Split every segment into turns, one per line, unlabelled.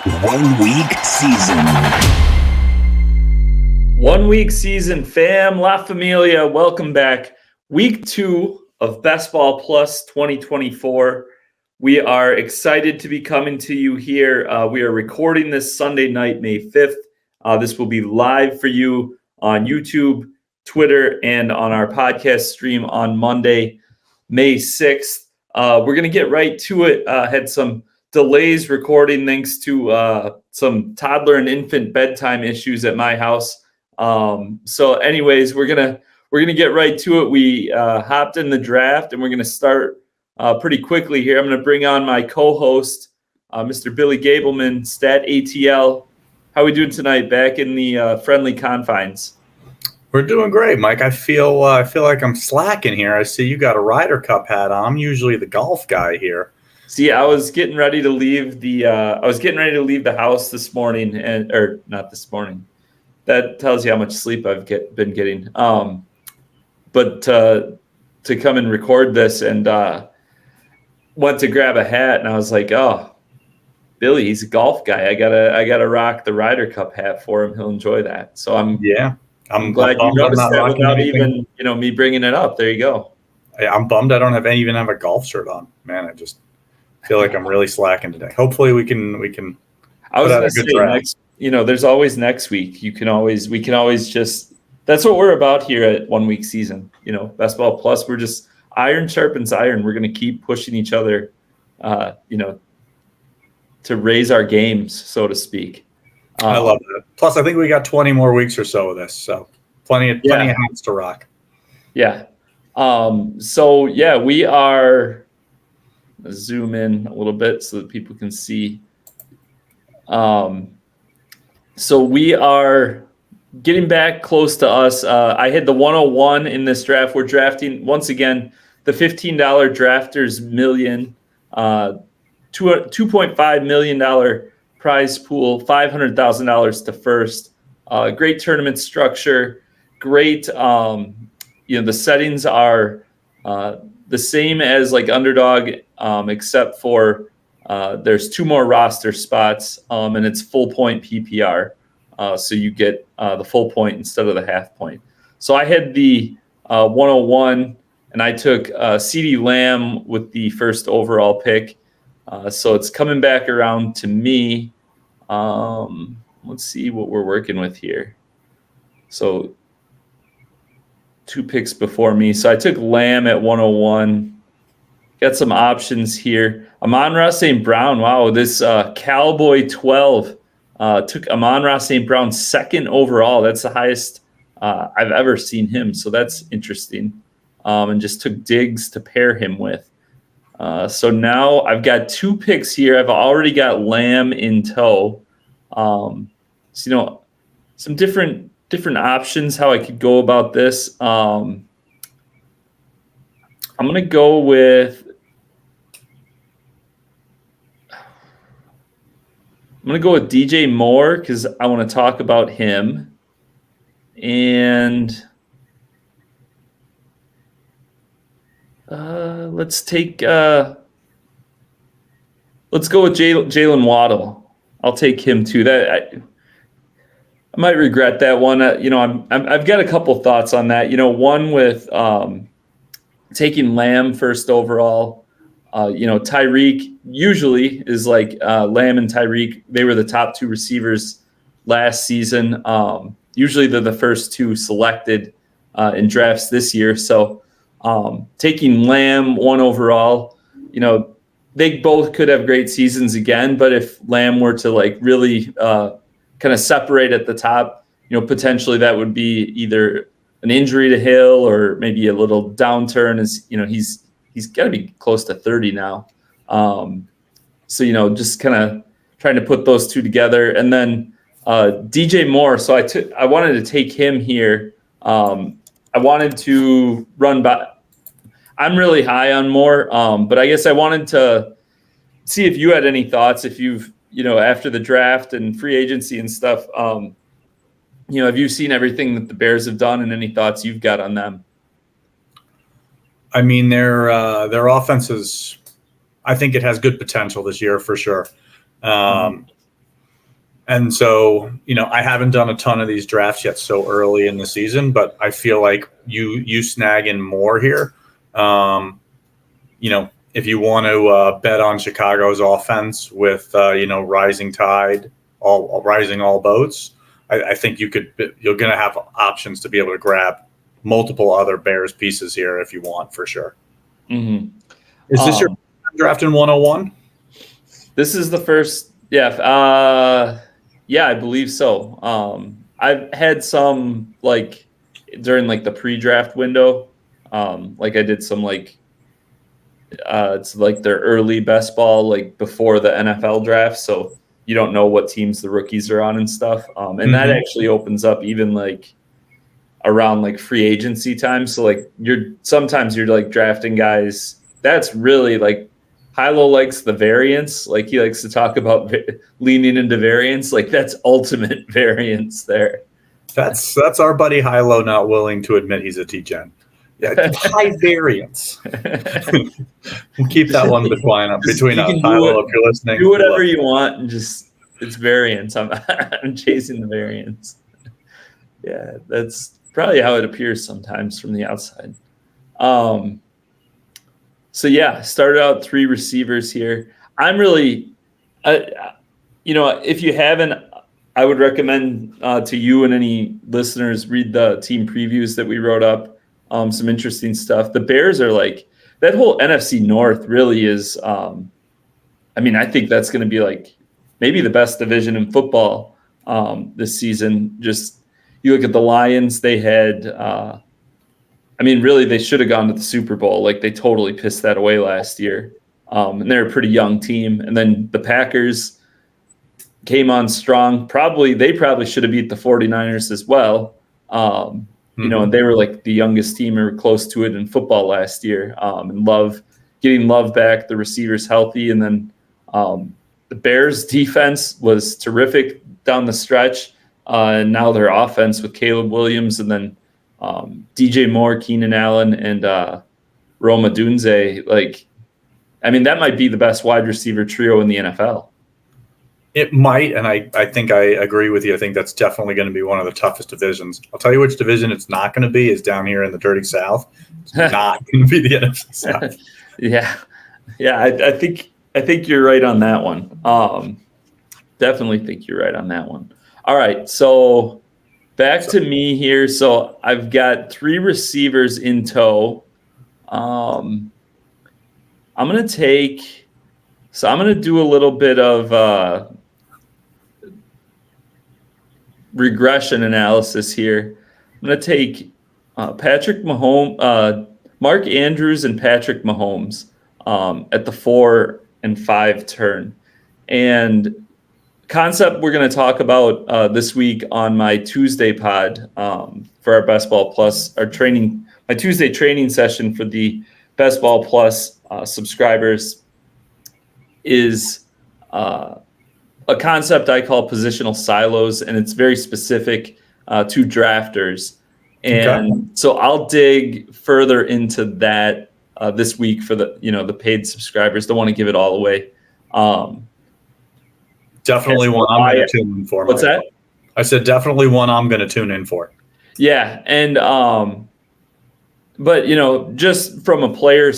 1 week season.
1 week season, fam, La Familia, welcome back. Week 2 of Bestball Plus 2024. We are excited to be coming to you here. We are recording this Sunday night, May 5th. This will be live for you on YouTube, Twitter, and on our podcast stream on Monday, May 6th. We're going to get right to it. Had some delays recording thanks to some toddler and infant bedtime issues at my house. So anyways, we're gonna get right to it. We hopped in the draft and we're gonna start pretty quickly here. I'm gonna bring on my co-host, Mr. Billy Gableman, StatATL. How are we doing tonight? Back in the friendly confines.
We're doing great, Mike. I feel like I'm slacking here. I see you got a Ryder Cup hat on. I'm usually the golf guy here.
See, I was getting ready to leave the house this morning, or not this morning. That tells you how much sleep I've been getting. But to come and record this, and went to grab a hat, and I was like, oh, Billy, he's a golf guy. I gotta rock the Ryder Cup hat for him. He'll enjoy that. So I'm glad you noticed that without even me bringing it up. There you go.
I'm bummed I don't even have a golf shirt on. Man, I just feel like I'm really slacking today. Hopefully we can.
I was going to say next. There's always next week. We can always just. That's what we're about here at 1 week season. Bestball Plus. We're just iron sharpens iron. We're going to keep pushing each other. To raise our games, so to speak.
I love that. Plus, I think we got 20 more weeks or so of this, so plenty of hats to rock.
Yeah. We are. Zoom in a little bit so that people can see. So we are getting back close to us. I had the 101 in this draft. We're drafting, once again, the $15 Drafters Million, $2.5 million prize pool, $500,000 to first. Great tournament structure. Great, the settings are the same as like Underdog, except for there's 2 more roster spots, and it's full point PPR. So you get the full point instead of the half point. So I had the 101, and I took CeeDee Lamb with the first overall pick. So it's coming back around to me. Let's see what we're working with here. So 2 picks before me. So I took Lamb at 101. Got some options here. Amon-Ra St. Brown. Wow, this Cowboy 12 took Amon-Ra St. Brown second overall. That's the highest I've ever seen him. So that's interesting. And just took Diggs to pair him with. So now I've got 2 picks here. I've already got Lamb in tow. Some different options how I could go about this. I'm going to go with DJ Moore because I want to talk about him. And let's go with Jalen Waddle. I'll take him too. I might regret that one. I've got a couple thoughts on that. One with taking Lamb first overall. Tyreek usually is like Lamb and Tyreek. They were the top 2 receivers last season. Usually they're the first 2 selected in drafts this year. So taking Lamb 1 overall, they both could have great seasons again. But if Lamb were to like really kind of separate at the top, potentially that would be either an injury to Hill or maybe a little downturn. As he's got to be close to 30 now. Just kind of trying to put those 2 together. And then DJ Moore. So I wanted to take him here. I wanted to run by. I'm really high on Moore, but I guess I wanted to see if you had any thoughts. If you've after the draft and free agency and stuff, have you seen everything that the Bears have done and any thoughts you've got on them?
I mean, their offense is, I think it has good potential this year for sure. And so, I haven't done a ton of these drafts yet so early in the season, but I feel like you snagging more here. If you want to bet on Chicago's offense with, rising tide, all rising all boats, I think you're going to have options to be able to grab multiple other Bears pieces here if you want, for sure.
Mm-hmm.
Is this your draft in 101?
This is the first. Yeah. I believe so. I've had some during the pre-draft window. I did some it's their early best ball before the NFL draft, so you don't know what teams the rookies are on and stuff. And that actually opens up even around free agency time. So sometimes you're drafting guys. That's really Hilo likes the variance. He likes to talk about leaning into variance. That's ultimate variance there.
That's our buddy Hilo not willing to admit he's a T-Gen. Yeah, high variance. We'll keep that one between us. Hilo, if you're listening,
do whatever you want, and it's variance. I'm chasing the variance. Yeah, that's probably how it appears sometimes from the outside. So yeah, started out 3 receivers here. I'm really, if you haven't, I would recommend to you and any listeners read the team previews that we wrote up. Some interesting stuff. The Bears are that whole NFC North really is. I think that's going to be maybe the best division in football this season. Just you look at the Lions; they had. Really, they should have gone to the Super Bowl. They totally pissed that away last year, and they're a pretty young team. And then the Packers came on strong. They probably should have beat the 49ers as well. And they were the youngest team or close to it in football last year. And getting Love back, the receivers healthy. And then the Bears defense was terrific down the stretch. And now their offense with Caleb Williams and then DJ Moore, Keenan Allen, and Rome Odunze. That might be the best wide receiver trio in the NFL.
It might, and I think I agree with you. I think that's definitely going to be one of the toughest divisions. I'll tell you which division it's not going to be is down here in the dirty South. It's not going to be the NFC South.
Yeah. I think you're right on that one. Definitely think you're right on that one. All right, so back to me here. So I've got 3 receivers in tow. I'm going to do a little bit of regression analysis here. I'm going to take Patrick Mahomes, Mark Andrews, and Patrick Mahomes at the 4 and 5 turn. And concept we're going to talk about this week on my Tuesday pod for our Bestball Plus, my Tuesday training session for the Bestball Plus subscribers is a concept I call positional silos, and it's very specific to drafters. And so I'll dig further into that this week for the paid subscribers. Don't want to give it all away.
Definitely one I'm going to tune in for.
What's that?
I said definitely one I'm going to tune in for.
Yeah, and but just from a player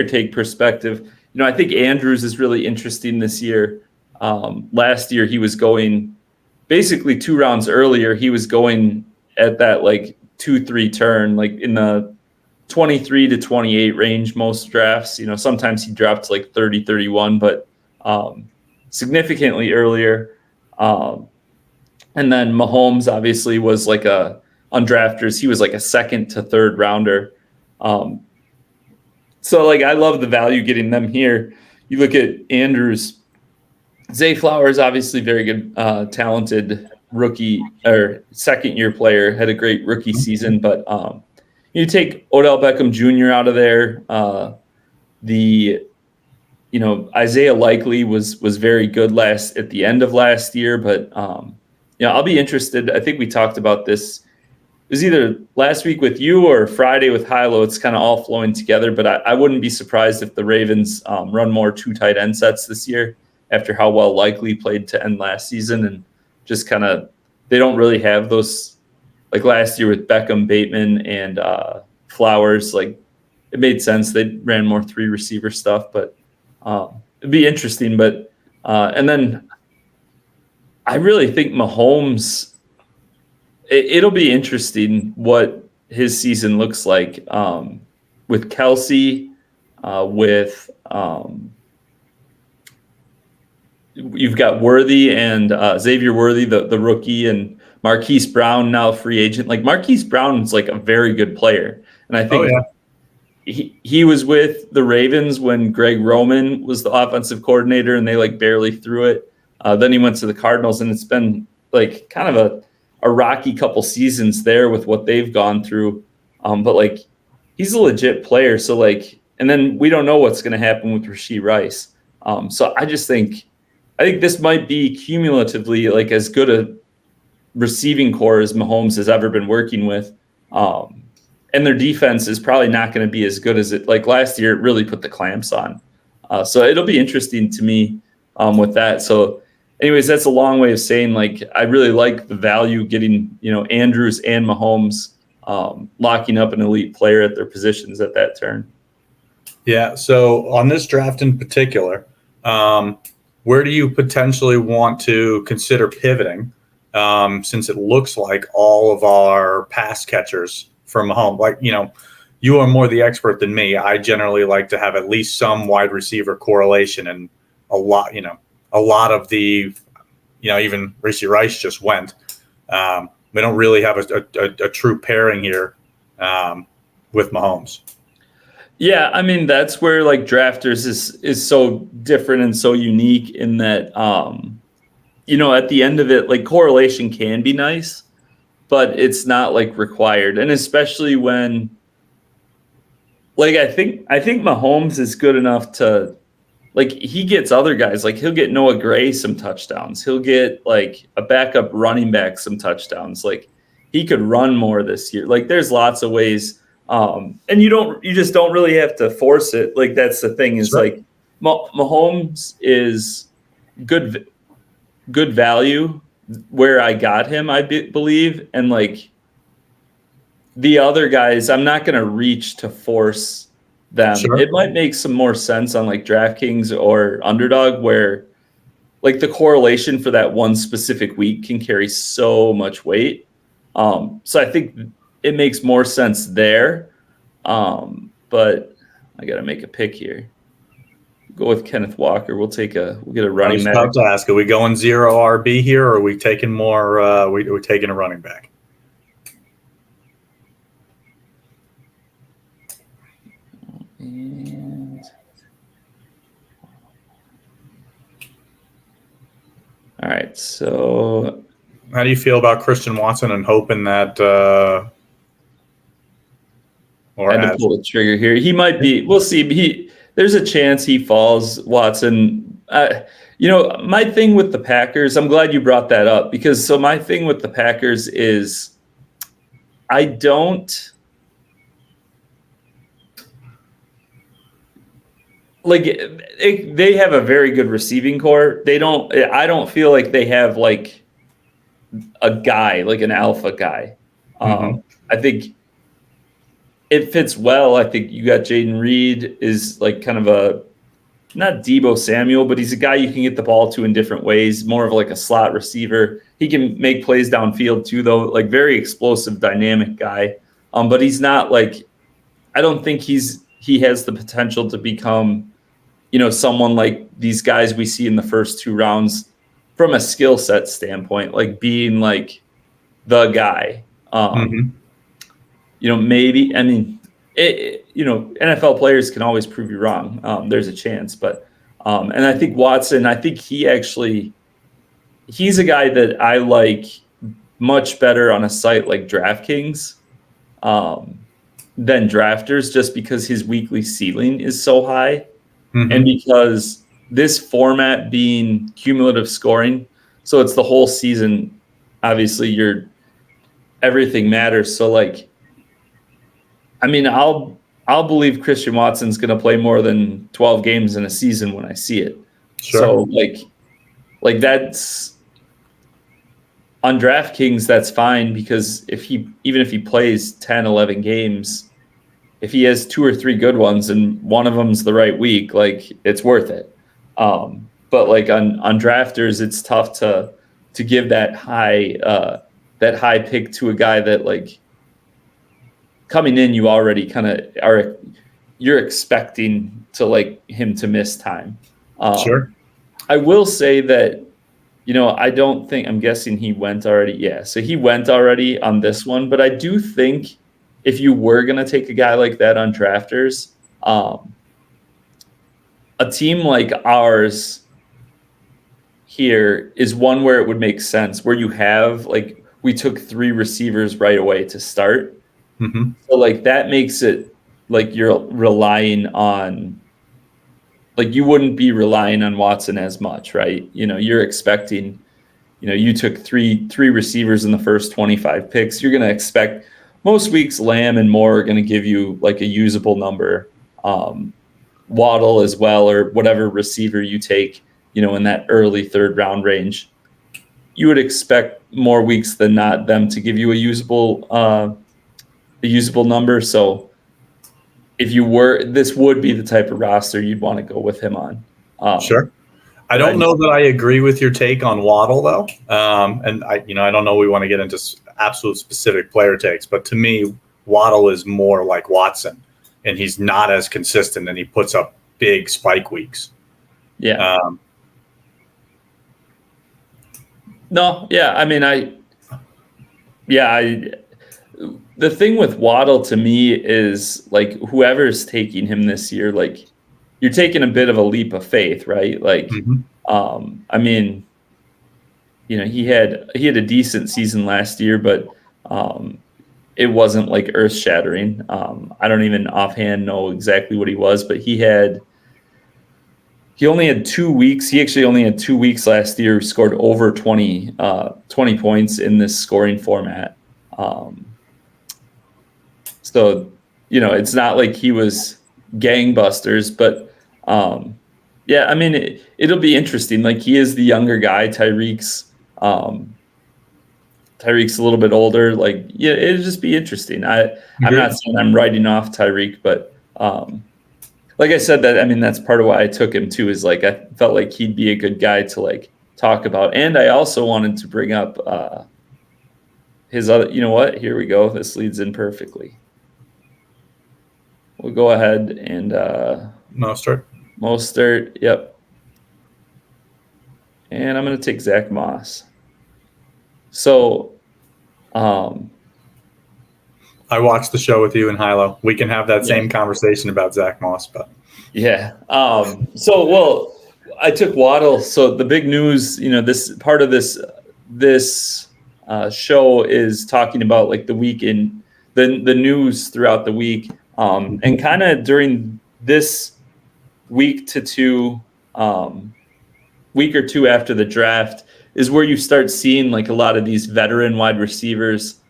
take perspective, I think Andrews is really interesting this year. Last year he was going basically 2 rounds earlier. He was going at that 2-3 turn, in the 23 to 28 range most drafts. Sometimes he dropped 30, 31, but significantly earlier. And then Mahomes obviously was on drafters, he was a 2nd to 3rd rounder. So I love the value getting them here. You look at Andrews, Zay Flowers, obviously very good, talented rookie or 2nd-year player, had a great rookie season. But you take Odell Beckham Jr. out of there. Isaiah Likely was very good at the end of last year. But I'll be interested. I think we talked about this. It was either last week with you or Friday with Hilo. It's kind of all flowing together. But I wouldn't be surprised if the Ravens run more 2 tight end sets this year. after how well Likely played to end last season, and just kind of they don't really have those like last year with Beckham, Bateman, and Flowers. Like it made sense they ran more 3 receiver stuff, but it'd be interesting. But and then I really think Mahomes. It'll be interesting what his season looks like with Kelsey, with you've got Worthy and Xavier Worthy, the rookie, and Marquise Brown, now free agent. Like Marquise Brown's like a very good player, and I think he was with the Ravens when Greg Roman was the offensive coordinator, and they like barely threw it. Then he went to the Cardinals, and it's been like kind of a rocky couple seasons there with what they've gone through. But like he's a legit player. So like, and then we don't know what's going to happen with Rashee Rice. So I think this might be cumulatively like as good a receiving core as Mahomes has ever been working with. And their defense is probably not going to be as good as it like last year. It really put the clamps on. So it'll be interesting to me with that. So anyways, that's a long way of saying like I really like the value getting, Andrews and Mahomes locking up an elite player at their positions at that turn.
Yeah. So on this draft in particular, where do you potentially want to consider pivoting? Since it looks like all of our pass catchers from Mahomes, like, you are more the expert than me. I generally like to have at least some wide receiver correlation, and a lot of the, even Rashee Rice just went. We don't really have a true pairing here with Mahomes.
Yeah, I mean that's where like drafters is so different and so unique in that at the end of it, like correlation can be nice, but it's not like required. And especially when like I think Mahomes is good enough to like he gets other guys, like he'll get Noah Gray some touchdowns. He'll get like a backup running back some touchdowns. Like he could run more this year. Like there's lots of ways. And you just don't really have to force it. Like that's the thing is
right.
Like Mahomes is good value where I got him, I believe. And like the other guys, I'm not going to reach to force them.
Sure.
It might make some more sense on like DraftKings or Underdog where like the correlation for that one specific week can carry so much weight. So I think it makes more sense there. But I got to make a pick here. Go with Kenneth Walker. We'll get a running back.
I was about to ask, are we going 0 RB here, or are we taking more? We're taking a running back.
And all right, so
how do you feel about Christian Watson and hoping that?
I had to pull the trigger here. He might be. We'll see. There's a chance he falls. Watson. My thing with the Packers. I'm glad you brought that up because my thing with the Packers is, I don't like. They have a very good receiving core. I don't feel like they have like a guy like an alpha guy. I think it fits well. I think you got Jaden Reed is like kind of a not Deebo Samuel, but he's a guy you can get the ball to in different ways. More of like a slot receiver. He can make plays downfield too, though. Like very explosive, dynamic guy. But he's not like I don't think he has the potential to become, someone like these guys we see in the first 2 rounds from a skill set standpoint, like being like the guy. Maybe, I mean, NFL players can always prove you wrong. There's a chance, but, and I think Watson, he's a guy that I like much better on a site like DraftKings than drafters, just because his weekly ceiling is so high. And because this format being cumulative scoring, so it's the whole season, obviously everything matters. So like, I mean, I'll believe Christian Watson's going to play more than 12 games in a season when I see it.
Sure.
So like that's on DraftKings, that's fine, because even if he plays 10, 11 games, if he has 2 or 3 good ones and one of them's the right week, like it's worth it. But like on drafters, it's tough to give that high pick to a guy that, like, coming in, you already kind of you're expecting to, like, him to miss time.
Sure.
I will say that, I don't think, I'm guessing he went already. Yeah. So he went already on this one, but I do think if you were going to take a guy like that on drafters, a team like ours here is one where it would make sense, where you have, like, we took 3 receivers right away to start.
Mm-hmm.
So like that makes it like you're relying on, like, you wouldn't be relying on Watson as much, right? You're expecting, you took three receivers in the first 25 picks. You're going to expect most weeks Lamb and Moore are going to give you like a usable number. Waddle as well, or whatever receiver you take, in that early 3rd round range. You would expect more weeks than not them to give you a usable number. So this would be the type of roster you'd want to go with him on.
Sure. I don't know that I agree with your take on Waddle, though. And I don't know, we want to get into absolute specific player takes, but to me, Waddle is more like Watson, and he's not as consistent, and he puts up big spike weeks.
Yeah. No. Yeah. I mean, the thing with Waddle to me is, like, whoever's taking him this year, like, you're taking a bit of a leap of faith, right? Like, I mean, he had a decent season last year, but it wasn't like earth shattering. I don't even offhand know exactly what he was, but he only had 2 weeks. He actually only had 2 weeks last year, scored over 20 points in this scoring format. So, it's not like he was gangbusters, but yeah, I mean, it'll be interesting. Like, he is the younger guy. Tyreek's a little bit older. Like, yeah, it'll just be interesting. I'm not saying I'm writing off Tyreek, but like I said, that's part of why I took him too, is like I felt like he'd be a good guy to, like, talk about. And I also wanted to bring up his other, here we go. This leads in perfectly. We'll go ahead and Mostert. Yep. And I'm going to take Zach Moss. So,
I watched the show with you and Hilo. We can have that same conversation about Zach Moss, but
yeah. Well, I took Waddle. So the big news, this part of this show is talking about, like, the week in the news throughout the week, and kind of during this week or two after the draft is where you start seeing, like, a lot of these veteran wide receivers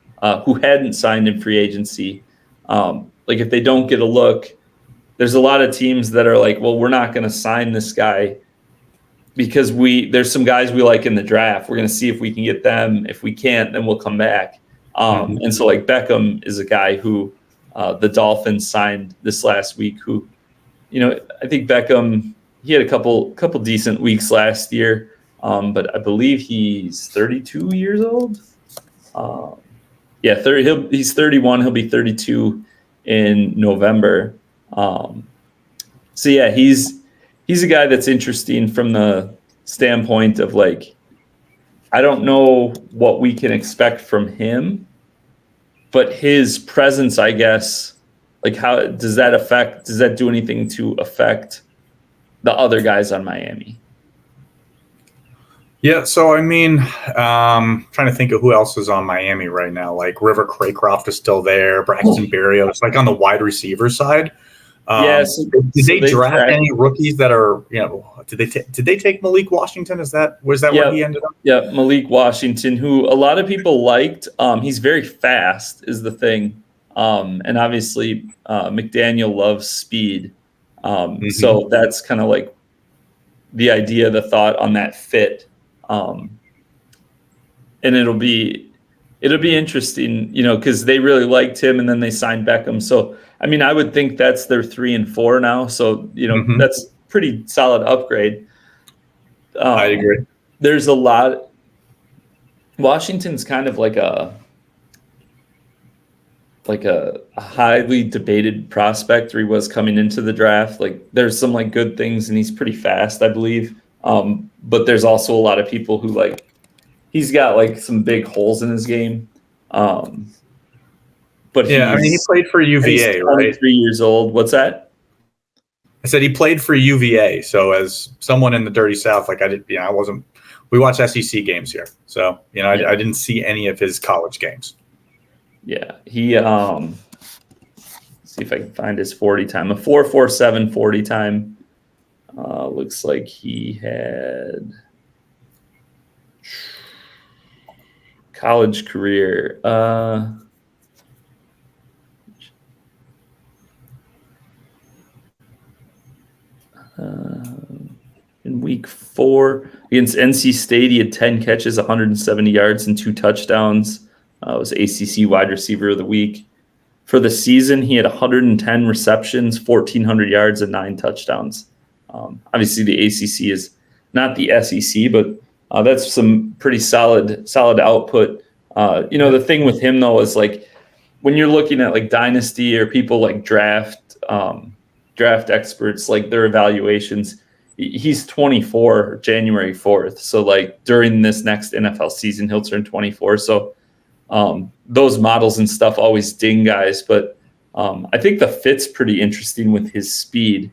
who hadn't signed in free agency. Like, if they don't get a look, there's a lot of teams that are like, well, we're not going to sign this guy because there's some guys we like in the draft. We're going to see if we can get them. If we can't, then we'll come back. And so, like, Beckham is a guy who the Dolphins signed this last week, who, I think Beckham, he had a couple decent weeks last year, but I believe he's 32 years old. He's 31. He'll be 32 in November. So yeah, he's a guy that's interesting from the standpoint of, like, I don't know what we can expect from him, but his presence, I guess, like, how does that do anything to affect the other guys on Miami?
Yeah, so trying to think of who else is on Miami right now. Like, River Craycroft is still there. Braxton Berrios, like, on the wide receiver side.
Yes.
Did they draft any rookies that are, did they take Malik Washington? Was that where he ended up?
Yeah, Malik Washington, who a lot of people liked. He's very fast is the thing. And obviously McDaniel loves speed. So that's kind of like the idea, the thought on that fit. And it'll be interesting, because they really liked him and then they signed Beckham. So, I mean, I would think that's their 3 and 4 now. So, that's pretty solid upgrade.
I agree.
There's a lot. Washington's kind of like a highly debated prospect, or he was coming into the draft. Like, there's some like good things, and he's pretty fast, I believe. But there's also a lot of people who he's got like some big holes in his game. But
yeah, I mean, he played for UVA,
he's 23
right?
years old. What's that?
I said he played for UVA. So as someone in the Dirty South, we watch SEC games here. So, I didn't see any of his college games.
Yeah. He, see if I can find his 40 time, a 4.47 40 time. Looks like he had college career. In week 4 against NC State, he had 10 catches, 170 yards, and 2 touchdowns. Was ACC wide receiver of the week. For the season, he had 110 receptions, 1,400 yards, and 9 touchdowns. Obviously, the ACC is not the SEC, but that's some pretty solid output. The thing with him, though, is when you're looking at Dynasty or people draft experts, their evaluations, he's 24 January 4th. So during this next NFL season, he'll turn 24. So those models and stuff always ding guys, but I think the fit's pretty interesting with his speed.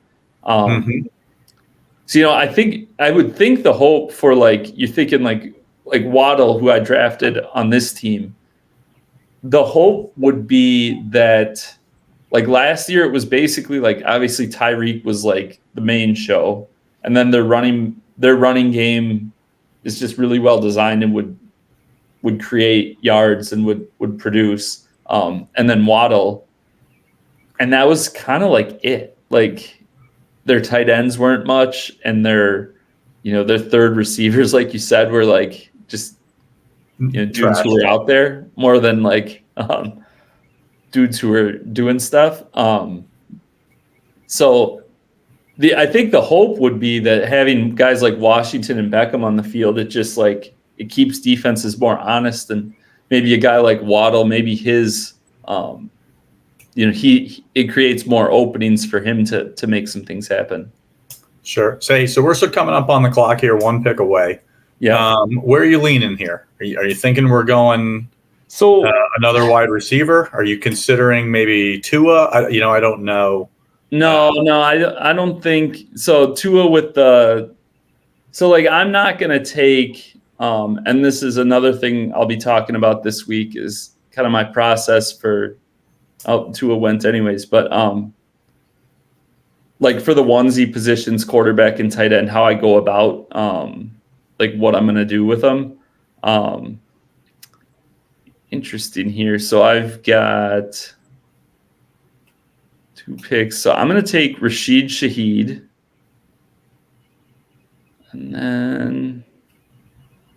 So, I would think the hope for you're thinking like Waddle, who I drafted on this team, the hope would be that last year it was basically obviously Tyreek was the main show, and then their running game is just really well designed and would create yards and would produce, and then Waddle, and that was kind of it. Their tight ends weren't much, and their third receivers, like you said, were just dudes who were out there more than dudes who were doing stuff. So I think the hope would be that having guys like Washington and Beckham on the field, it just it keeps defenses more honest, and maybe a guy like Waddle, maybe his it creates more openings for him to make some things happen.
Sure. So we're still coming up on the clock here, 1 pick away.
Yeah.
Where are you leaning here? Are you thinking we're going another wide receiver? Are you considering maybe Tua? I don't know.
No, I don't think so. Tua with I'm not going to take, and this is another thing I'll be talking about this week, is kind of my process for, Tua went anyways, but for the onesie positions, quarterback and tight end, how I go about what I'm going to do with them. Interesting here. So I've got 2 picks. So I'm going to take Rashid Shaheed, and then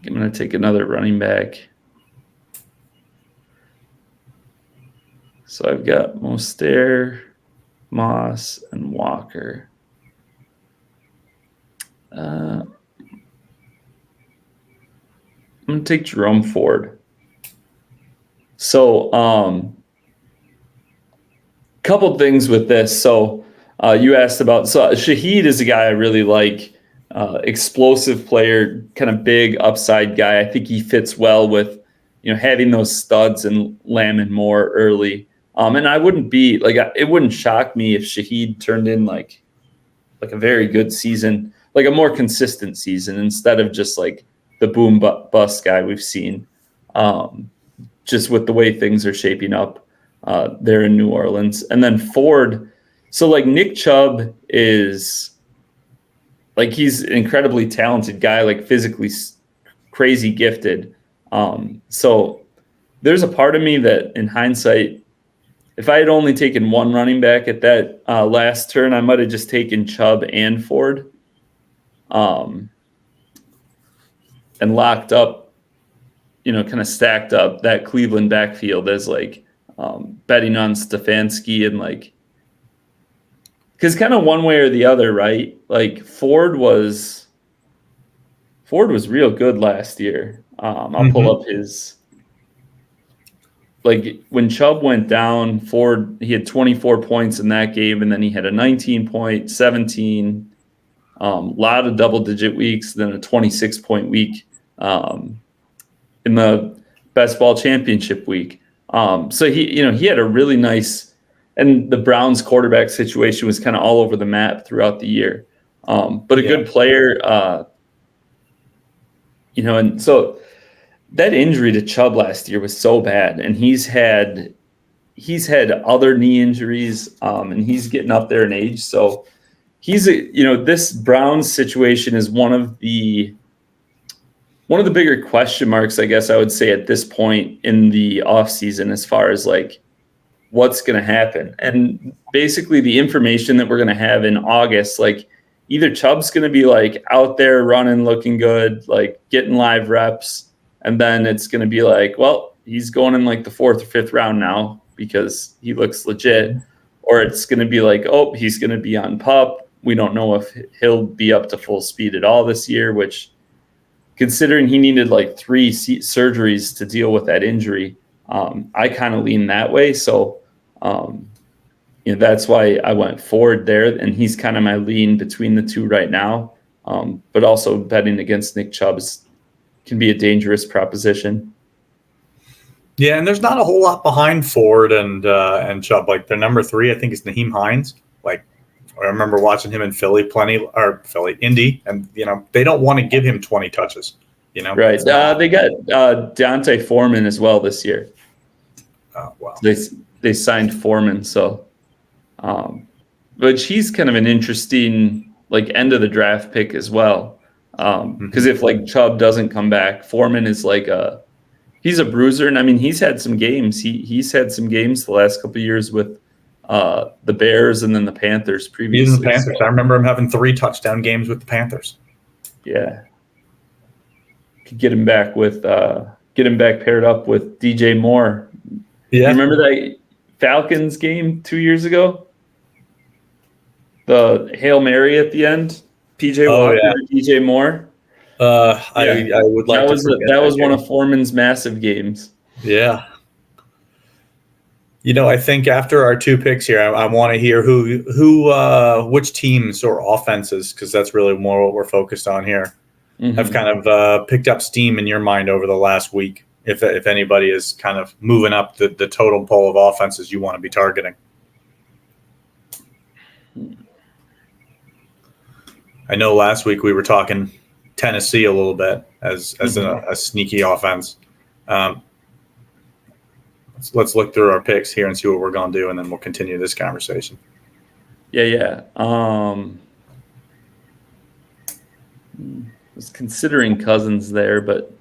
I'm going to take another running back. So I've got Mostert, Moss, and Walker. I'm going to take Jerome Ford. So couple things with this. So you asked about, Shaheed is a guy I really like, explosive player, kind of big upside guy. I think he fits well with, having those studs and Lamb more early. And I wouldn't be it wouldn't shock me if Shaheed turned in a very good season, a more consistent season, instead of just the boom bust guy we've seen, just with the way things are shaping up there in New Orleans. And then Ford, so Nick Chubb is he's an incredibly talented guy, physically crazy gifted. So there's a part of me that in hindsight, if I had only taken one running back at that last turn, I might have just taken Chubb and Ford. and locked up, kind of stacked up that Cleveland backfield as like betting on Stefanski and like, because kind of one way or the other, right? Like Ford was real good last year. I'll pull up his, like when Chubb went down, Ford, he had 24 points in that game, and then he had a 19 point, 17, lot of double digit weeks, then a 26-point week in the best ball championship week. So he had a really nice, and the Browns quarterback situation was kind of all over the map throughout the year. But a good player, and so that injury to Chubb last year was so bad, and he's had other knee injuries, and he's getting up there in age. So this Browns situation is one of the bigger question marks, I guess I would say, at this point in the offseason, as far as like what's going to happen. And basically the information that we're going to have in August, like either Chubb's going to be like out there running, looking good, like getting live reps. And then it's going to be like, well, he's going in like the 4th or 5th round now because he looks legit. Or it's going to be like, oh, he's going to be on PUP. We don't know if he'll be up to full speed at all this year, which, considering he needed like 3 surgeries to deal with that injury, I kind of lean that way. So, that's why I went Ford there. And he's kind of my lean between the two right now. But also betting against Nick Chubb can be a dangerous proposition.
Yeah, and there's not a whole lot behind Ford and Chubb. Like their number 3, I think, is Naheem Hines. Like I remember watching him in Indy, and they don't want to give him 20 touches.
Right. They got Deontay Foreman as well this year.
Oh wow.
They signed Foreman, so but he's kind of an interesting like end of the draft pick as well. Because if like Chubb doesn't come back, Foreman is like he's a bruiser, and I mean he's had some games. He's had some games the last couple of years with the Bears and then the Panthers previously.
Even the Panthers. So, I remember him having 3 touchdown games with the Panthers.
Yeah. Could get him back paired up with DJ Moore. Yeah. You remember that Falcons game 2 years ago? The Hail Mary at the end? PJ Walker, DJ Moore.
I would like
that was one of Foreman's massive games.
Yeah. I think after our 2 picks here, I want to hear which teams or offenses, because that's really more what we're focused on here, have kind of picked up steam in your mind over the last week. If anybody is kind of moving up the totem pole of offenses you want to be targeting. I know last week we were talking Tennessee a little bit as a sneaky offense. Let's look through our picks here and see what we're going to do, and then we'll continue this conversation.
Yeah. Was considering Cousins there, but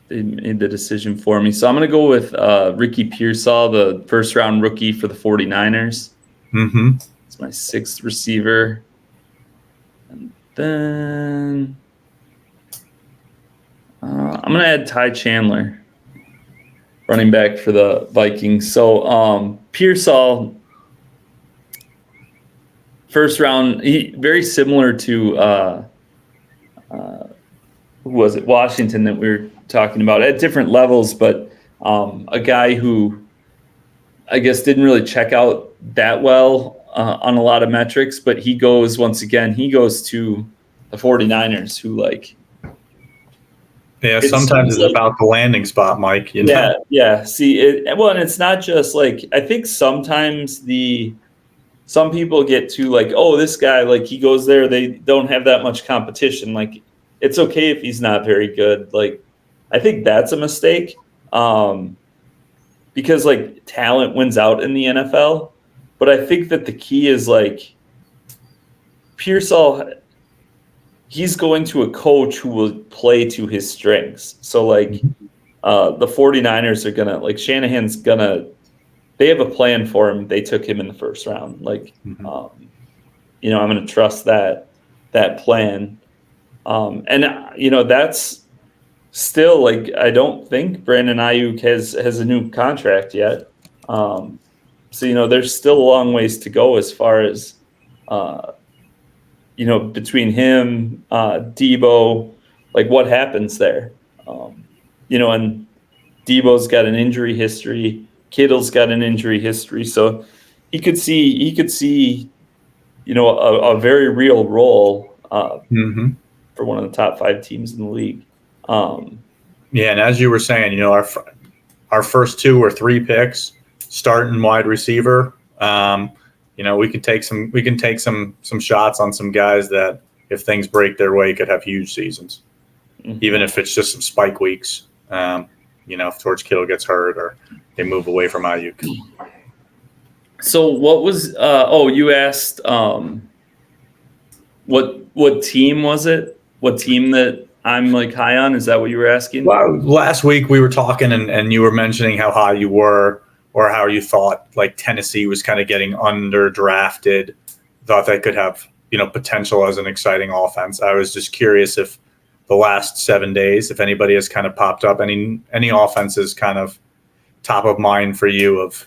they made the decision for me. So I'm going to go with Ricky Pearsall, the first-round rookie for the 49ers. It's my 6th receiver. And then I'm going to add Ty Chandler, running back for the Vikings. So Pearsall, first round, very similar to who was it? Washington that we were talking about at different levels, but a guy who I guess didn't really check out that well on a lot of metrics, but he goes to the 49ers, who like.
Yeah, sometimes it's about the landing spot, Mike.
Yeah. See, and it's not just like, I think sometimes some people get to like, oh, this guy, like he goes there, they don't have that much competition. Like, it's okay if he's not very good. Like, I think that's a mistake because like talent wins out in the NFL. But I think that the key is like Pearsall, he's going to a coach who will play to his strengths. So like the 49ers are going to, like Shanahan's going to, they have a plan for him. They took him in the first round. Like, I'm going to trust that plan. And that's still like, I don't think Brandon Ayuk has a new contract yet. So there's still a long ways to go as far as between him, Debo, like what happens there. And Debo's got an injury history. Kittle's got an injury history, so he could see a very real role for one of the top 5 teams in the league.
Yeah, and as you were saying, our first 2 or 3 picks, starting wide receiver. We can take some shots on some guys that, if things break their way, could have huge seasons, even if it's just some spike weeks. If George Kittle gets hurt or they move away from Ayuk.
So what was? You asked what team was it? What team that I'm like high on? Is that what you were asking?
Well, last week we were talking, and you were mentioning how high you were, or how you thought like Tennessee was kind of getting underdrafted. Thought they could have potential as an exciting offense. I was just curious if the last 7 days, if anybody has kind of popped up, any offenses kind of top of mind for you of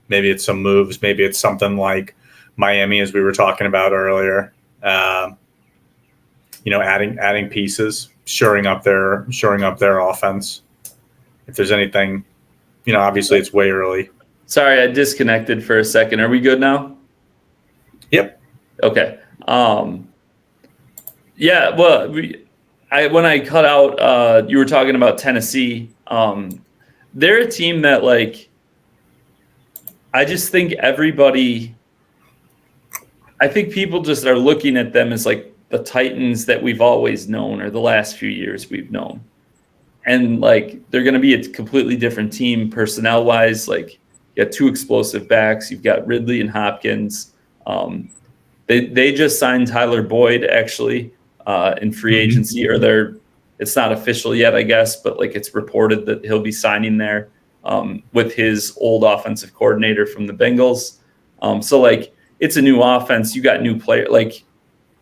maybe it's some moves, maybe it's something like Miami, as we were talking about earlier. Adding pieces, shoring up their offense. If there's anything, obviously it's way early.
Sorry, I disconnected for a second. Are we good now?
Yep.
Okay. Yeah. Well, when I cut out, you were talking about Tennessee. They're a team that I just think I think people just are looking at them as like the Titans that we've always known, or the last few years we've known. And they're going to be a completely different team personnel wise. You got 2 explosive backs. You've got Ridley and Hopkins. They just signed Tyler Boyd actually in free agency, or it's not official yet, I guess, but it's reported that he'll be signing there with his old offensive coordinator from the Bengals. So it's a new offense. You got new player.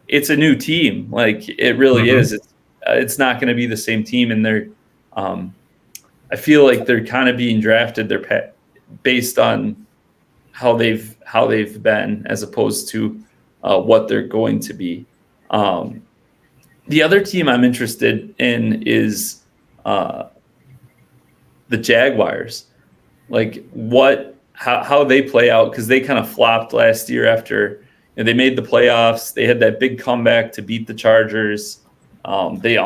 It's a new team. It really is. It's not going to be the same team, and they're. I feel like they're kind of being drafted. They're based on how they've been, as opposed to what they're going to be. The other team I'm interested in is the Jaguars. How they play out, because they kind of flopped last year after they made the playoffs. They had that big comeback to beat the Chargers. They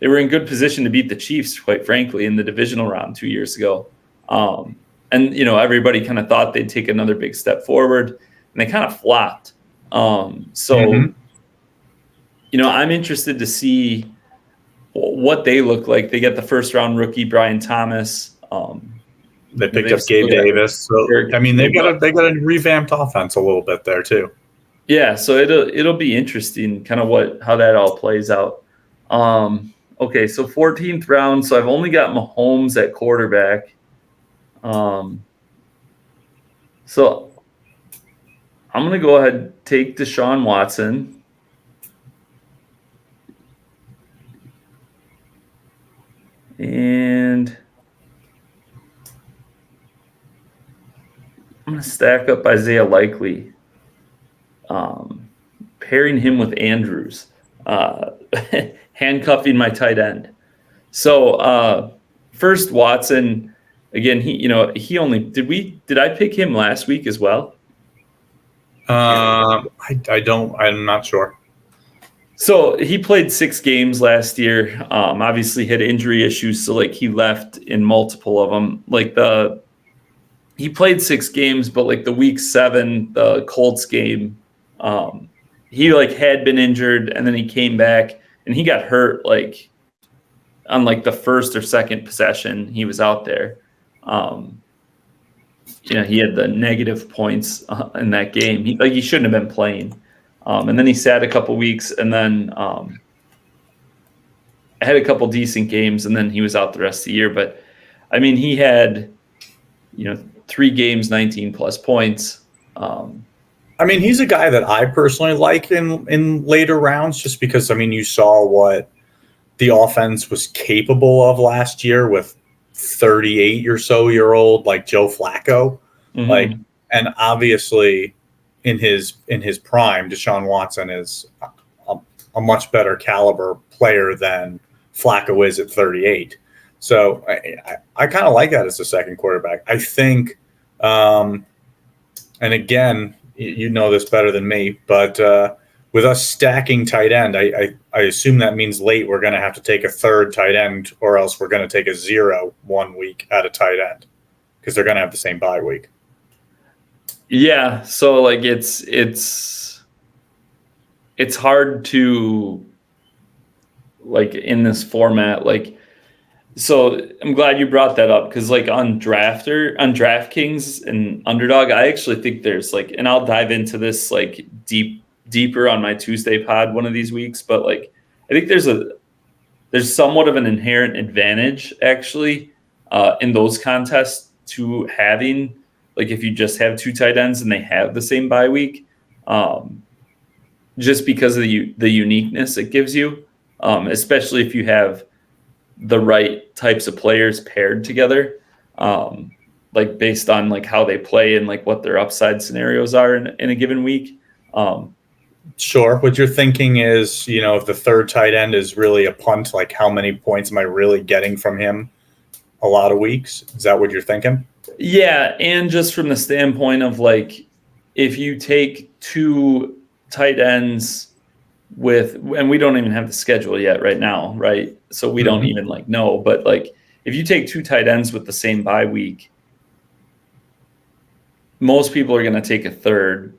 were in good position to beat the Chiefs, quite frankly, in the divisional round 2 years ago. And everybody kind of thought they'd take another big step forward, and they kind of flopped. I'm interested to see what they look like. They get the first round rookie Brian Thomas.
They picked up Gabe Davis. So they got a revamped offense a little bit there too.
Yeah, so it'll be interesting, kind of how that all plays out. Okay, so 14th round. So I've only got Mahomes at quarterback. So I'm going to go ahead and take Deshaun Watson. And I'm going to stack up Isaiah Likely, pairing him with Andrews, handcuffing my tight end. So first Watson, again, he only did I pick him last week as well?
I'm not sure.
So he played 6 games last year. Obviously had injury issues, so he left in multiple of them. He played 6 games, but the week 7, the Colts game, he had been injured, and then he came back and he got hurt on the first or second possession he was out there. He had the negative points in that game. He shouldn't have been playing. And then he sat a couple weeks, and then had a couple decent games, and then he was out the rest of the year. But he had 3 games, 19 plus points.
I mean, he's a guy that I personally like in later rounds, just because I mean, you saw what the offense was capable of last year with 38 or so year old like Joe Flacco, like,
Mm-hmm.
and obviously in his prime, Deshaun Watson is a much better caliber player than Flacco is at 38. So I kind of like that as a second quarterback. I think, and again, you know this better than me, but with us stacking tight end, I assume that means late we're going to have to take a third tight end, or else we're going to take a 0 1 week at a tight end because they're going to have the same bye week.
Yeah, so like it's hard to, like, in this format, like, so I'm glad you brought that up, because like on DraftKings and Underdog, I actually think there's like, and I'll dive into this like deeper on my Tuesday pod one of these weeks, but like I think there's somewhat of an inherent advantage actually in those contests to having, like, if you just have two tight ends and they have the same bye week, just because of the uniqueness it gives you, especially if you have the right types of players paired together, like based on like how they play and like what their upside scenarios are in a given week.
Sure. What you're thinking is, if the third tight end is really a punt, like how many points am I really getting from him a lot of weeks? Is that what you're thinking?
Yeah, and just from the standpoint of like, if you take two tight ends and we don't even have the schedule yet right now, right? So we don't even like know, but like if you take two tight ends with the same bye week, most people are going to take a third,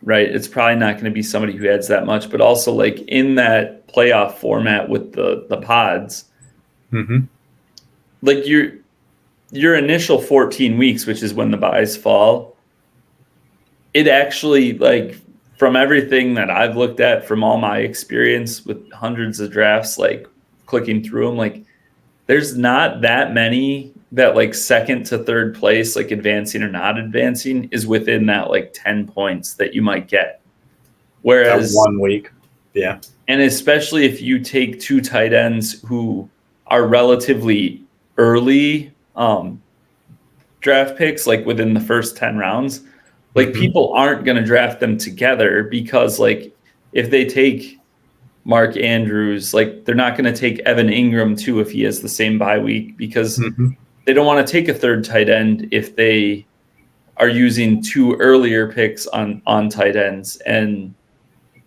right? It's probably not going to be somebody who adds that much, but also like in that playoff format with the pods, like your initial 14 weeks, which is when the buys fall, it actually, like, from everything that I've looked at from all my experience with hundreds of drafts, like clicking through them, like there's not that many that like second to third place, like advancing or not advancing, is within that like 10 points that you might get. Whereas
that 1 week. Yeah.
And especially if you take two tight ends who are relatively early draft picks, like within the first 10 rounds, like people aren't going to draft them together, because like if they take Mark Andrews, like they're not going to take Evan Ingram too if he has the same bye week, because they don't want to take a third tight end if they are using two earlier picks on tight ends and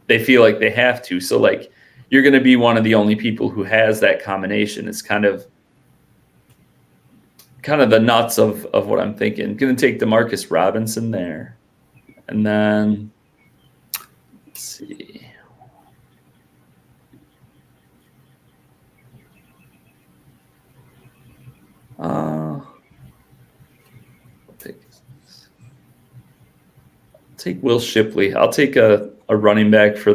they feel like they have to. So like you're going to be one of the only people who has that combination. It's kind of the nuts of what I'm thinking. Going to take DeMarcus Robinson there. And then let's see. Take Will Shipley. I'll take a running back for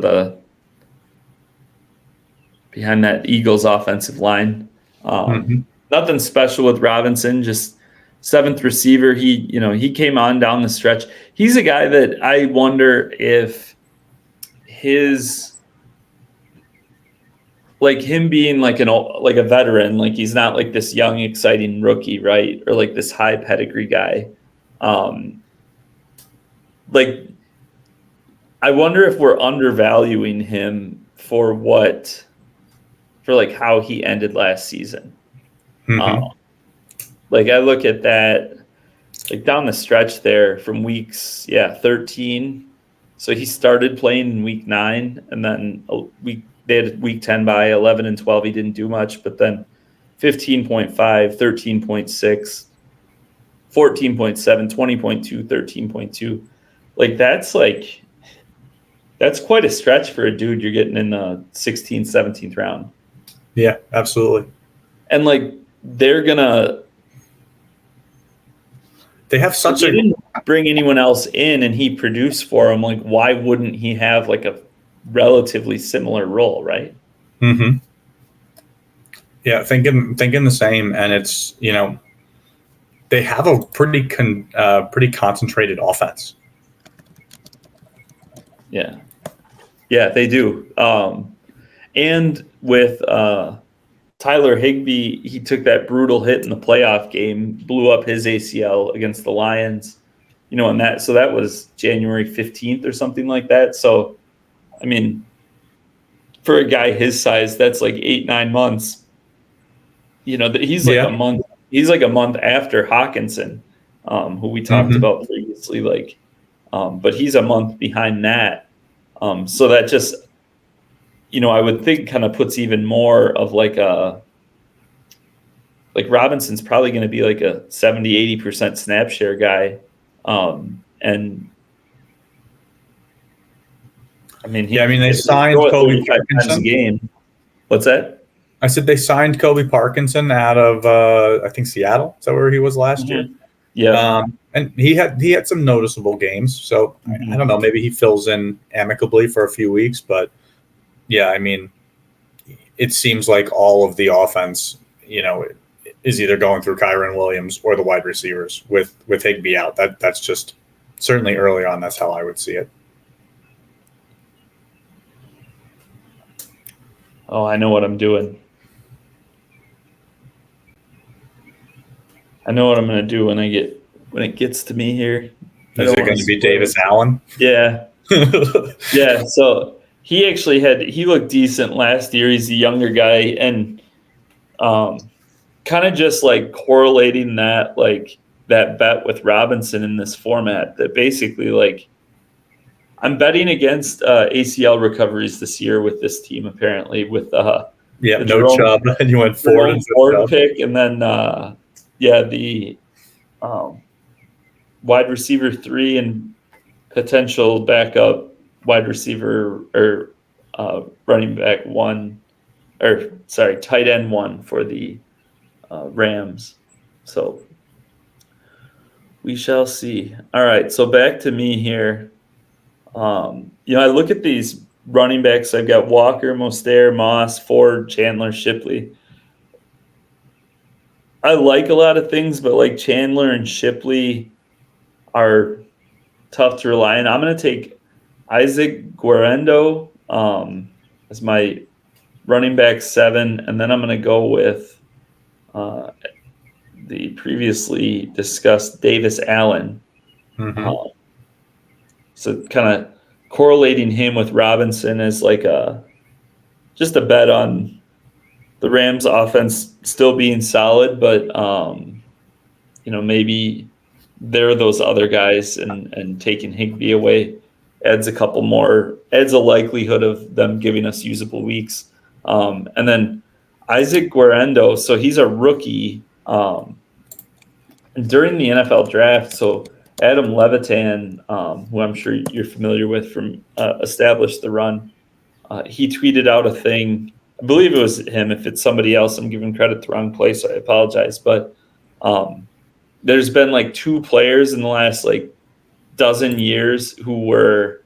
behind that Eagles offensive line. Nothing special with Robinson, just seventh receiver. He came on down the stretch. He's a guy that I wonder if him being like a veteran, like he's not like this young, exciting rookie, right? Or like this high pedigree guy. Like, I wonder if we're undervaluing him for like how he ended last season. Like I look at that, like down the stretch there from weeks 13. So he started playing in week 9, and then they had week 10 by 11 and 12. He didn't do much, but then 15.5, 13.6, 14.7, 20.2, 13.2. Like that's quite a stretch for a dude you're getting in the 16th, 17th round.
Yeah, absolutely.
And like they didn't bring anyone else in and he produced for them. Like, why wouldn't he have like a relatively similar role, right?
Yeah, thinking the same. And it's, they have a pretty concentrated offense.
Yeah. Yeah, they do. And with Tyler Higbee, he took that brutal hit in the playoff game, blew up his ACL against the Lions, and that was January 15th or something like that. So, I mean, for a guy his size, that's like 8-9 months. He's like
Yeah.
a month after Hawkinson, who we talked about previously, but he's a month behind that. So that just, I would think kind of puts even more of like Robinson's probably going to be like a 70-80% snap share guy. And I mean,
they signed Kobe Parkinson.
A game. What's that?
I said they signed Kobe Parkinson out of I think Seattle. Is that where he was last year?
Yeah.
And he had some noticeable games. So I don't know. Maybe he fills in amicably for a few weeks. But yeah, I mean, it seems like all of the offense, is either going through Kyron Williams or the wide receivers with Higbee out. That's just certainly early on. That's how I would see it.
Oh, I know what I'm doing. I know what I'm going to do when it gets to me here.
Is it going to be Davis Allen?
Yeah. Yeah. So he looked decent last year. He's a younger guy, and kind of just like correlating that bet with Robinson in this format, that basically I'm betting against ACL recoveries this year with this team, apparently, with
no Chubb, and you went Ford
pick, and then the wide receiver 3 and potential backup wide receiver or running back 1, or sorry, tight end 1 for the Rams. So we shall see. All right, so back to me here. I look at these running backs. I've got Walker, Mostert, Moss, Ford, Chandler, Shipley. I like a lot of things, but like Chandler and Shipley are tough to rely on. I'm going to take Isaac Guerendo as my running back 7, and then I'm going to go with the previously discussed Davis Allen. So kind of correlating him with Robinson as just a bet on the Rams offense still being solid, but maybe they're those other guys, and taking Higbee away adds a likelihood of them giving us usable weeks. And then Isaac Guerendo, so he's a rookie during the NFL draft. So Adam Levitan, who I'm sure you're familiar with from Establish the Run, he tweeted out a thing. I believe it was him. If it's somebody else, I'm giving credit to the wrong place, so I apologize. But there's been 2 players in the last dozen years who were,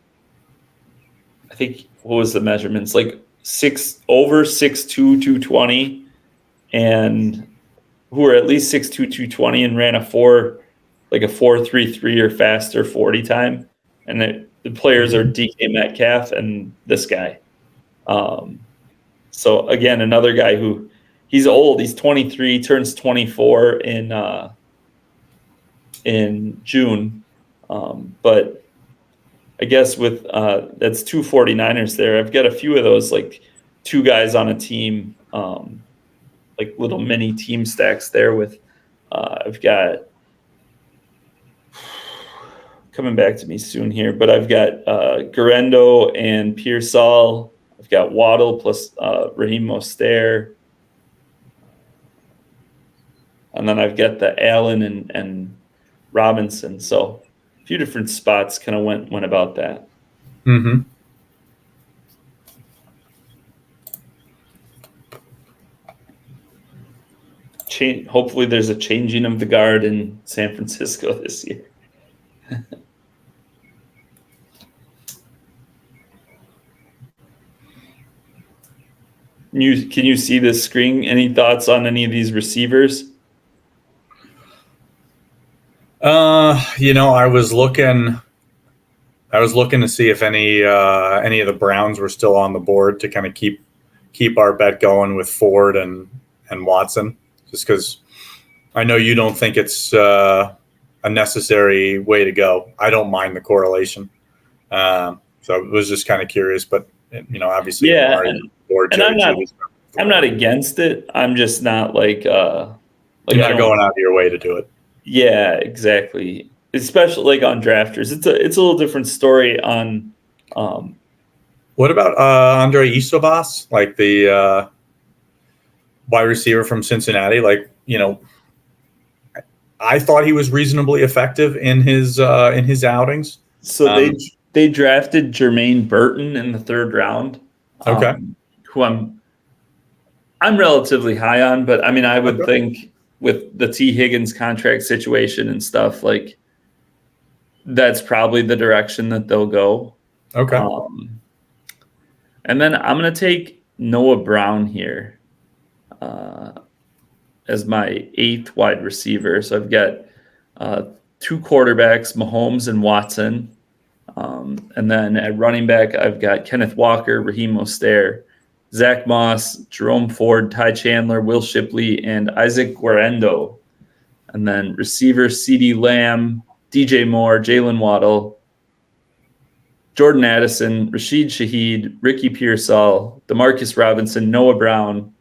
I think, what was the measurements? Over 6'2", 220, and who were at least 6'2", 220 and ran a 4.33 or faster 40 time. And the players are DK Metcalf and this guy. So again, another guy who, he's old. He's 23, turns 24 in June. But I guess with that's 2 49ers there. I've got a few of those, 2 guys on a team, little mini team stacks there with I've got, coming back to me soon here, but I've got Guerendo and Pearsall. I've got Waddle plus Raheem Mostert. And then I've got the Allen and Robinson. So a few different spots kind of went about that. Hopefully there's a changing of the guard in San Francisco this year. Can you see this screen? Any thoughts on any of these receivers?
I was looking I was looking to see if any of the Browns were still on the board to kind of keep our bet going with Ford and Watson, just because I know you don't think it's a necessary way to go. I don't mind the correlation, so I was just kind of curious. But obviously,
Yeah,
Amari or
and
Jerry Jeudy's
I'm not against it. I'm just not like
you're
I
not
don't.
going out of your way to do it.
Yeah, exactly. Especially like on drafters, it's a little different story on.
What about Andre Isobas, like the wide receiver from Cincinnati? Like, I thought he was reasonably effective in his outings.
So they drafted Jermaine Burton in the 3rd round,
Okay.
who I'm relatively high on, but I mean I would
Okay.
think with the T. Higgins contract situation and stuff, like that's probably the direction that they'll go.
Okay.
And then I'm going to take Noah Brown here as my 8th wide receiver. So I've got 2 quarterbacks, Mahomes and Watson. And then at running back, I've got Kenneth Walker, Raheem Mostert, Zach Moss, Jerome Ford, Ty Chandler, Will Shipley, and Isaac Guerendo. And then receiver, CeeDee Lamb, DJ Moore, Jalen Waddle, Jordan Addison, Rashid Shaheed, Ricky Pearsall, Demarcus Robinson, Noah Brown.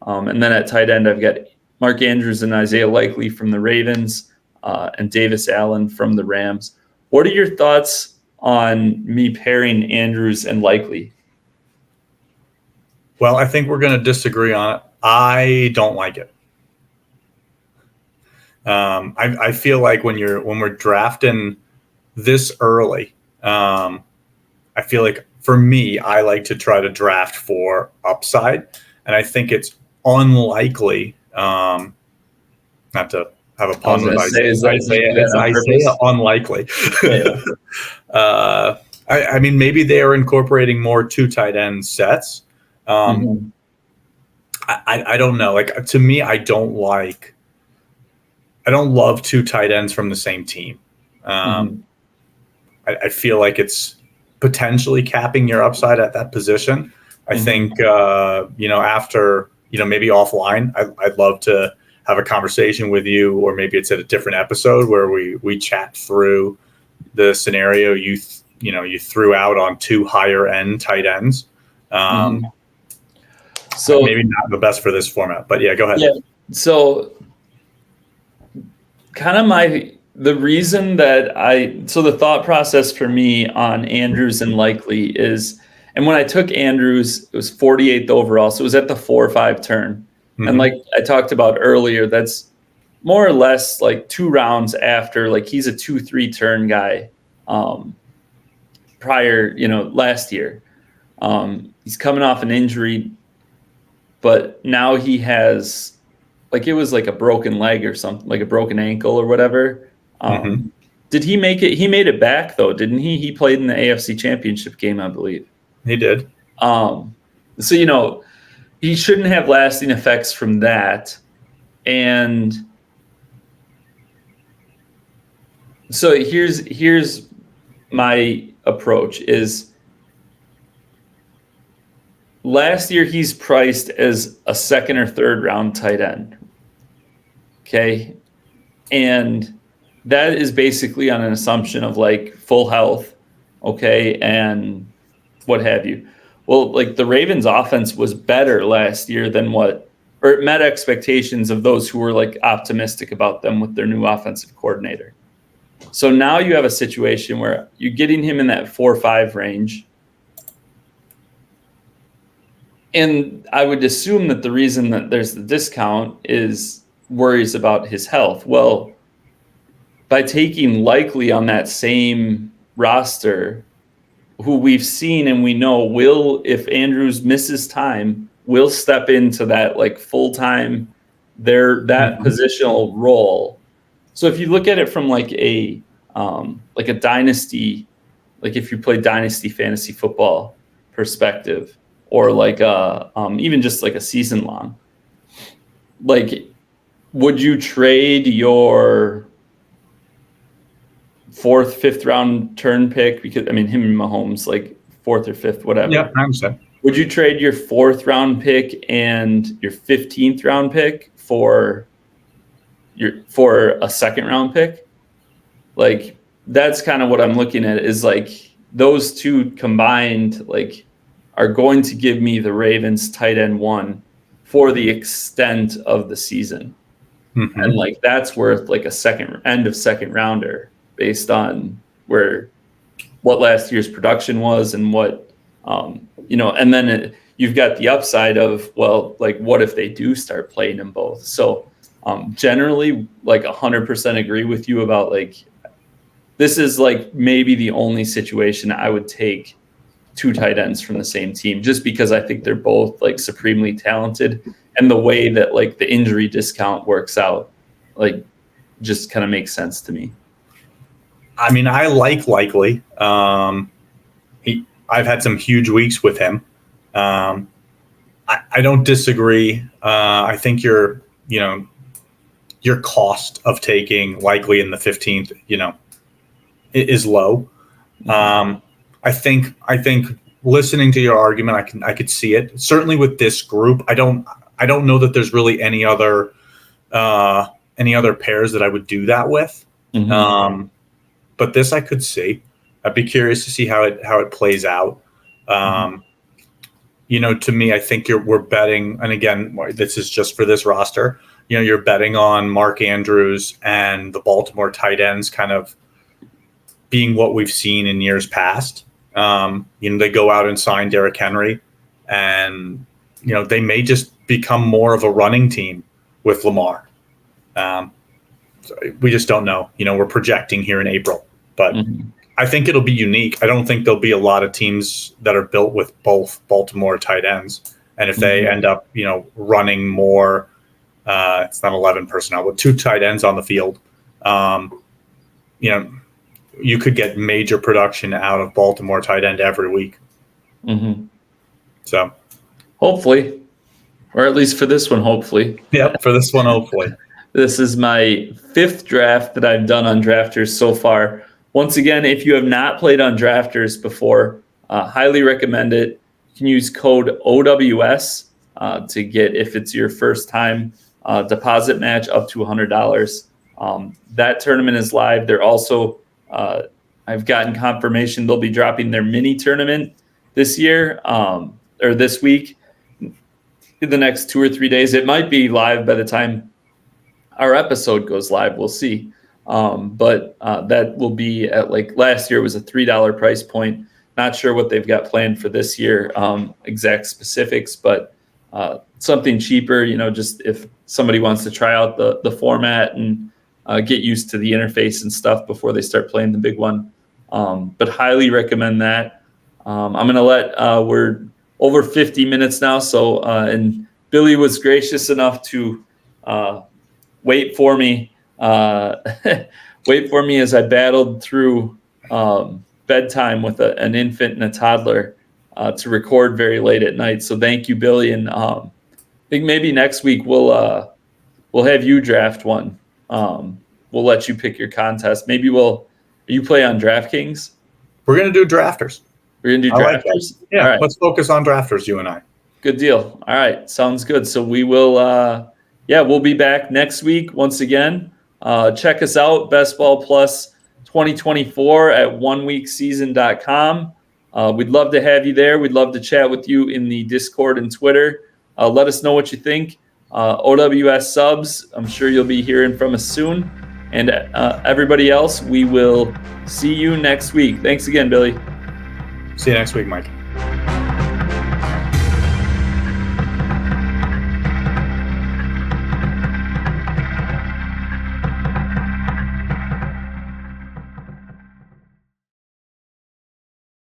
And then at tight end, I've got Mark Andrews and Isaiah Likely from the Ravens and Davis Allen from the Rams. What are your thoughts on me pairing Andrews and Likely?
Well, I think we're going to disagree on it. I don't like it. I feel like when we're drafting this early, I feel like for me, I like to try to draft for upside, and I think it's unlikely. Not to have a pun with Isaiah unlikely.
Yeah.
I mean, maybe they are incorporating more 2 tight end sets. I don't know. Like, to me, I don't love 2 tight ends from the same team. I feel like it's potentially capping your upside at that position. I think, after, maybe offline, I'd love to have a conversation with you, or maybe it's at a different episode where we chat through the scenario you threw out on 2 higher end tight ends. So maybe not the best for this format, but yeah, go ahead.
Yeah. So kind of the reason that the thought process for me on Andrews and Likely is, and when I took Andrews, it was 48th overall. So it was at the 4 or 5 turn. And like I talked about earlier, that's more or less like 2 rounds after, like he's a 2-3 turn guy prior, last year. He's coming off an injury, but now he has, like, it was like a broken leg or something, like a broken ankle or whatever. Did he make it? He made it back though, didn't he? He played in the AFC Championship game, I believe.
He did.
So, he shouldn't have lasting effects from that. And so here's my approach is, last year he's priced as a 2nd or 3rd round tight end. Okay. And that is basically on an assumption of like full health. Okay. And what have you. Well, like the Ravens offense was better last year than or it met expectations of those who were like optimistic about them with their new offensive coordinator. So now you have a situation where you're getting him in that 4-5 range. And I would assume that the reason that there's the discount is worries about his health. Well, by taking Likely on that same roster, who we've seen and we know will, if Andrews misses time, will step into that like full-time, that positional role. So if you look at it from like a dynasty, like if you play dynasty fantasy football perspective, or like even just like a season long, like, would you trade your fourth, fifth round turn pick, because him and Mahomes, like fourth or fifth, whatever.
Yeah, I understand.
Would you trade your fourth round pick and your 15th round pick for a second round pick? Like, that's kind of what I'm looking at, is like those two combined, like, are going to give me the Ravens tight end 1 for the extent of the season.
Mm-hmm.
And like, that's worth like a end of second rounder based on what last year's production was and what, and then you've got the upside of, well, like, what if they do start playing them both? So generally, like, 100% agree with you about, like, this is like maybe the only situation I would take 2 tight ends from the same team, just because I think they're both like supremely talented, and the way that like the injury discount works out, like, just kind of makes sense to me.
I mean, I like Likely. I've had some huge weeks with him. I don't disagree. I think your cost of taking Likely in the 15th, is low. I think listening to your argument, I could see it. Certainly with this group, I don't know that there's really any other pairs that I would do that with.
Mm-hmm.
But this I could see. I'd be curious to see how it plays out. To me, I think we're betting, and again, this is just for this roster. You're betting on Mark Andrews and the Baltimore tight ends kind of being what we've seen in years past. They go out and sign Derrick Henry, and they may just become more of a running team with Lamar. So we just don't know. We're projecting here in April, but I think it'll be unique. I don't think there'll be a lot of teams that are built with both Baltimore tight ends, and if they end up, running more, it's not 11 personnel, but 2 tight ends on the field. You could get major production out of Baltimore tight end every week.
Mm-hmm.
So
hopefully, or at least for this one, hopefully.
Yep, for this one, hopefully.
This is my 5th draft that I've done on Drafters so far. Once again, if you have not played on Drafters before, highly recommend it. You can use code OWS to get, if it's your first time, deposit match up to $100. That tournament is live. They're also I've gotten confirmation they'll be dropping their mini tournament this year, or this week, in the next 2 or 3 days. It might be live by the time our episode goes live. We'll see. But that will be at, like, last year was a $3 price point. Not sure what they've got planned for this year, exact specifics, but something cheaper, just if somebody wants to try out the format and get used to the interface and stuff before they start playing the big one. But highly recommend that. I'm going to let, we're over 50 minutes now. So, and Billy was gracious enough to wait for me as I battled through bedtime with an infant and a toddler to record very late at night. So thank you, Billy. And I think maybe next week we'll have you draft one. We'll let you pick your contest. Maybe you play on DraftKings?
We're going to do Drafters.
We're going to do Drafters?
Like yeah, all right. Let's focus on Drafters, you and I.
Good deal. All right, sounds good. So we will, we'll be back next week once again. Check us out, Bestball Plus 2024 at oneweekseason.com. We'd love to have you there. We'd love to chat with you in the Discord and Twitter. Let us know what you think. OWS subs, I'm sure you'll be hearing from us soon. And everybody else, we will see you next week. Thanks again, Billy.
See you next week, Mike.